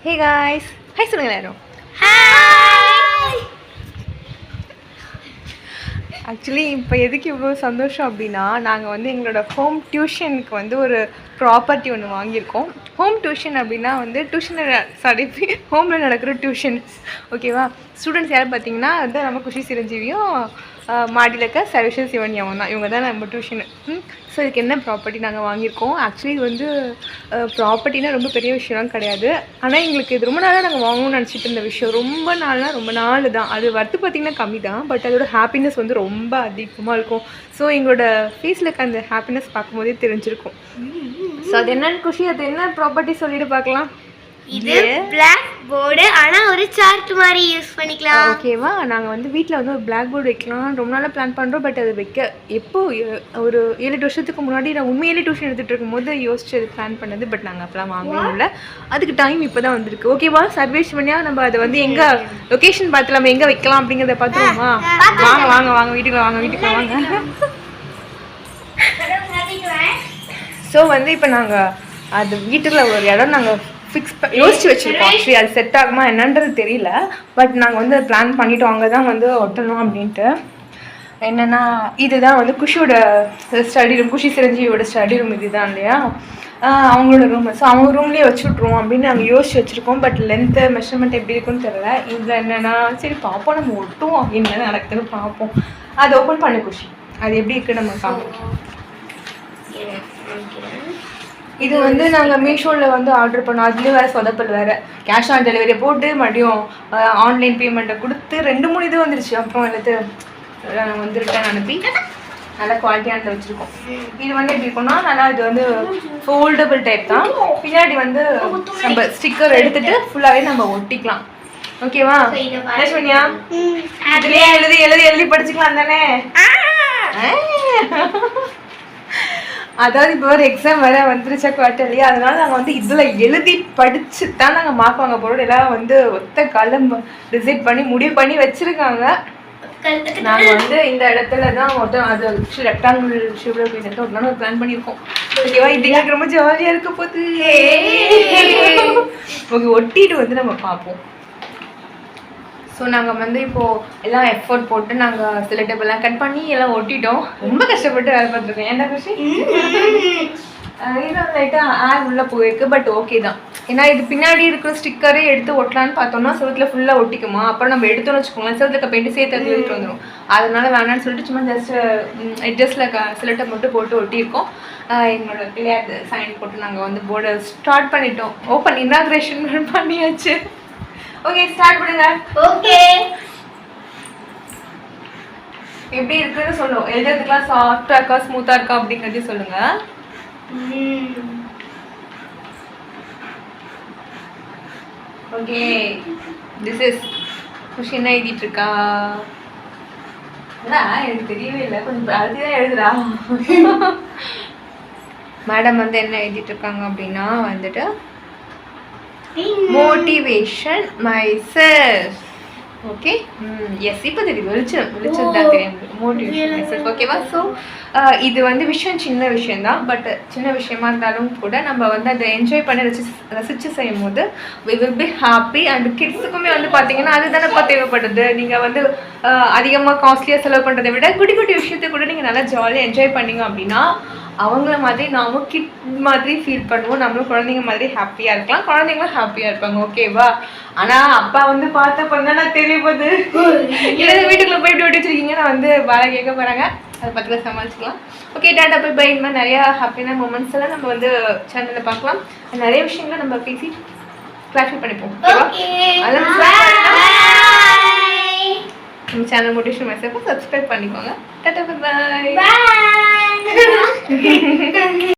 Hey guys, hi சொல்லுங்க எல்லாரும். Actually இப்போ எதுக்கு இவ்வளோ சந்தோஷம் அப்படின்னா, நாங்கள் வந்து எங்களோட ஹோம் டியூஷனுக்கு வந்து ஒரு ப்ராப்பர்ட்டி ஒன்று வாங்கியிருக்கோம். ஹோம் டியூஷன் அப்படின்னா வந்து ஹோமில் நடக்கிற டியூஷன்ஸ், ஓகேவா? ஸ்டூடெண்ட்ஸ் யாரும் பார்த்தீங்கன்னா வந்து நம்ம குஷி சிரஞ்சீவியும் மாடியில் இருக்க சர்வேஷன் சிவன்யாவும் தான். இவங்க தான் நம்ம டியூஷனு. ஸோ இதுக்கு என்ன ப்ராப்பர்ட்டி நாங்கள் வாங்கியிருக்கோம். ஆக்சுவலி இது வந்து ப்ராப்பர்ட்டினா ரொம்ப பெரிய விஷயம்லாம் கிடையாது. ஆனால் எங்களுக்கு இது ரொம்ப நாளாக நாங்கள் வாங்கணும்னு நினச்சிட்டு இருந்த விஷயம். ரொம்ப நாள் தான். அது வரத்து பார்த்திங்கன்னா கம்மி தான், பட் அதோட ஹாப்பினஸ் வந்து ரொம்ப அதிகமாக இருக்கும். ஸோ எங்களோட ஃபேஸில் இருக்க அந்த ஹாப்பினஸ் பார்க்கும்போதே தெரிஞ்சிருக்கும். ஸோ அது என்னன்னு குஷி, அது என்ன ப்ராப்பர்ட்டி சொல்லிட்டு பார்க்கலாம். இது பிளாக் போர்டு, ஆனால் ஒரு சார்ட் மாதிரி யூஸ் பண்ணிக்கலாம், ஓகேவா? நாங்கள் வந்து வீட்டில் வந்து ஒரு பிளாக் போர்டு வைக்கலாம் ரொம்ப நாளாக பிளான் பண்ணுறோம். பட் அது வைக்க எப்போ ஒரு 7-8 வருஷத்துக்கு முன்னாடி நான் உண்மையிலே டியூஷன் எடுத்துகிட்டு இருக்கும்போது யோசிச்சு அது பிளான் பண்ணது. பட் நாங்கள் அப்போலாம் வாங்கணும்ல, அதுக்கு டைம் இப்போ தான் வந்திருக்கு. ஓகேவா சர்வேஷ் பண்ணியா, நம்ம அதை வந்து எங்கே லொக்கேஷன் பார்த்து நம்ம எங்கே வைக்கலாம் அப்படிங்கிறத பார்த்துருவோமா? வாங்க வீட்டுக்கு வாங்க. ஸோ வந்து இப்போ நாங்கள் அது வீட்டில் ஒரு இடம் நாங்கள் யோசிச்சு வச்சுருக்கோம். ஆக்சுவலி அது செட் ஆகுமா என்னன்றது தெரியல, பட் நாங்கள் வந்து பிளான் பண்ணிவிட்டோம் அங்கே தான் வந்து ஒட்டணும் அப்படின்ட்டு. என்னென்னா இதுதான் வந்து குஷியோட ஸ்டடி ரூம், குஷி சிரஞ்சீவியோட ஸ்டடி ரூம் இதுதான் இல்லையா, அவங்களோட ரூம். ஸோ அவங்க ரூம்லேயே வச்சு விட்ருவோம் அப்படின்னு நாங்கள் யோசிச்சு வச்சுருக்கோம். பட் லென்த்து மெஷர்மெண்ட் எப்படி இருக்குன்னு தெரியல. இதில் என்னென்னா சரி பார்ப்போம், நம்ம ஒட்டுவோம் அப்படின்னு நடக்குதுன்னு பார்ப்போம். அதை ஓப்பன் பண்ணு குஷி, அது எப்படி இருக்குன்னு நம்ம பார்ப்போம். இது வந்து நாங்கள் மீஷோவில் வந்து ஆர்டர் பண்ணோம். அதுலேயும் வேறு சொதப்பல் வேறு. கேஷ் ஆன் டெலிவரியை போட்டு மறுபடியும் ஆன்லைன் பேமெண்ட்டை கொடுத்து 2-3 இது வந்துருச்சு. அப்புறம் எல்லாத்தையும் வந்து ரிட்டர்ன் அனுப்பி நல்லா குவாலிட்டியானதை வச்சுருக்கோம். இது வந்து எப்படி இருக்கும்னா நல்லா, இது வந்து ஃபோல்டபுள் டைப் தான். பின்னாடி வந்து நம்ம ஸ்டிக்கர் எடுத்துகிட்டு ஃபுல்லாகவே நம்ம ஒட்டிக்கலாம். ஓகேவா லட்சுமணியா? இதுலேயே எழுதி படிச்சுக்கலாம் தானே? அதாவது இப்போ ஒரு எக்ஸாம் வேறு வந்துருச்சா குவார்ட்டர்லி, அதனால நாங்கள் வந்து இதில் எழுதி படிச்சு தான் நாங்கள் மார்க் வாங்க போகிறோம். எல்லாம் வந்து ஒத்த காலம் டிசைட் பண்ணி முடிவு பண்ணி வச்சுருக்காங்க. நாங்கள் வந்து இந்த இடத்துல தான் ஒட்டும், அது ரெக்டாங்கிள் ஷேப்ல போய் ஒட்டலாம்னு ஒரு பிளான் பண்ணியிருக்கோம். ஓகேவா? இது எங்களுக்கு ரொம்ப ஜாலியாக இருக்க போகுது. ஓகே, ஒட்டிட்டு வந்து நம்ம பார்ப்போம். ஸோ நாங்கள் வந்து இப்போது எல்லாம் எஃபோர்ட் போட்டு நாங்கள் சிலட்டபெல்லாம் கட் பண்ணி எல்லாம் ஒட்டிட்டோம். ரொம்ப கஷ்டப்பட்டு வேலை பார்த்துருக்கோம். ஏன்டா குஷி? இது லைட்டாக ஏர் உள்ளே போயிருக்கு, பட் ஓகே தான். ஏன்னா இது பின்னாடி இருக்கிற ஸ்டிக்கரே எடுத்து ஒட்டலான்னு பார்த்தோம்னா செவத்தில் ஃபுல்லாக ஒட்டிக்குமா, அப்புறம் நம்ம எடுத்தோன்னு வச்சுக்கோங்களேன் செவத்தில் இருக்க பெயிண்ட் சேர்த்து எடுத்துகிட்டு வந்துடும். அதனால வேணான்னு சொல்லிட்டு சும்மா எட்ஜஸ்டில் சிலட்டை மட்டும் போட்டு ஒட்டியிருக்கோம். எங்களோட பிள்ளையார் சைன் போட்டு நாங்கள் வந்து போர்டை ஸ்டார்ட் பண்ணிட்டோம். ஓப்பன் இனாக்ரேஷன் பண்ணியாச்சு. ஓகே, ஸ்டார்ட் பண்ணுங்க. ஓகே, எப்படி இருக்குன்னு சொல்லுவோம். எழுதுறதுக்குலாம் சாஃப்டா இருக்கா ஸ்மூத்தா இருக்கா அப்படிங்கிறதே சொல்லுங்க. ஓகே, திஸ் இஸ் குஷி. என்ன எழுதிட்டு இருக்கா? எனக்கு தெரியவே இல்லை, கொஞ்சம் அழுதிதான் எழுதுறா. மேடம் வந்து என்ன எழுதிட்டு இருக்காங்க அப்படின்னா வந்துட்டு motivation myself. ஓகே, எஸ், இப்போ தெரியும், வெளிச்சம் தான் தெரியும் மோட்டிவேஷன் myself. ஓகேவா? ஸோ இது வந்து விஷயம் சின்ன விஷயந்தான், பட் சின்ன விஷயமா இருந்தாலும் கூட நம்ம வந்து அதை என்ஜாய் பண்ணி ரசித்து செய்யும் போது we will be happy. And கிட்ஸுக்குமே வந்து பார்த்தீங்கன்னா அதுதானப்பா தேவைப்படுது. நீங்கள் வந்து அதிகமாக காஸ்ட்லியாக செலவு பண்ணுறதை விட குட்டி குட்டி விஷயத்தை கூட நீங்கள் நல்லா ஜாலியாக என்ஜாய் பண்ணீங்க அப்படின்னா அவங்கள மாதிரி நாமும் கிட் மாதிரி ஃபீல் பண்ணுவோம். நம்மளும் குழந்தைங்க மாதிரி ஹாப்பியாக இருக்கலாம், குழந்தைங்களும் ஹாப்பியாக இருப்பாங்க. ஓகேவா? ஆனால் அப்பா வந்து பார்த்த பண்ணா நான் தெரிய போகுது ஏதாவது வீட்டுக்குள்ளே போய் இப்படி வச்சுருக்கீங்க, நான் வந்து வேலை கேட்க போகிறாங்க, அதை பற்றி சமாளிச்சுக்கலாம். Okay, tata bye bye. இந்த மாதிரி நிறையா ஹாப்பியான மூமெண்ட்ஸ் எல்லாம் நம்ம வந்து சேனலில் பார்க்கலாம். நிறைய விஷயங்களை நம்ம பேசி கிளாரிஃபை பண்ணிப்போம். நம்ம சேனல் மோட்டிவேஷன் மைசெல்ஃப் சப்ஸ்கிரைப் பண்ணிக்கோங்க. Tata bye by.